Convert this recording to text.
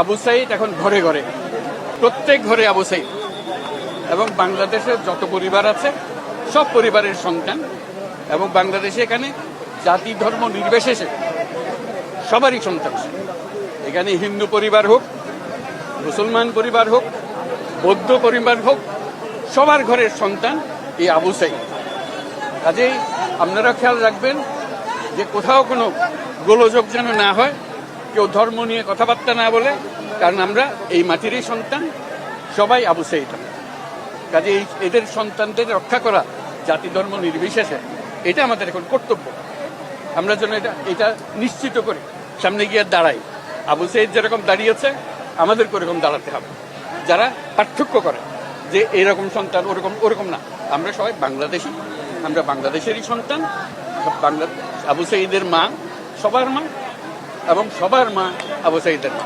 আবু সাইদ এখন ঘরে ঘরে, প্রত্যেক ঘরে আবু সাইদ। এবং বাংলাদেশের যত পরিবার আছে সব পরিবারের সন্তান, এবং বাংলাদেশে এখানে জাতি ধর্ম নির্বিশেষে সবারই সন্তান। এখানে হিন্দু পরিবার হোক, মুসলমান পরিবার হোক, বৌদ্ধ পরিবার হোক, সবার ঘরের সন্তান এই আবু সাইদ। কাজেই আপনারা খেয়াল রাখবেন যে কোথাও কোনো গোলযোগ যেন না হয়, কেউ ধর্ম নিয়ে কথাবার্তা না বলে, কারণ আমরা এই মাটিরই সন্তান, সবাই আবু সাইদ। কাজে এদের সন্তানদের রক্ষা করা জাতি ধর্ম নির্বিশেষে এটা আমাদের এখন কর্তব্য। আমরা যেন এটা নিশ্চিত করি, সামনে গিয়ে দাঁড়াই। আবু সাইদ যেরকম দাঁড়িয়েছে আমাদের ওরকম দাঁড়াতে হবে। যারা পার্থক্য করে যে এরকম সন্তান ওরকম না, আমরা সবাই বাংলাদেশি, আমরা বাংলাদেশেরই সন্তান। আবু সাইদের মা সবার মা, এবং সবার মা আবু সাইদের মা।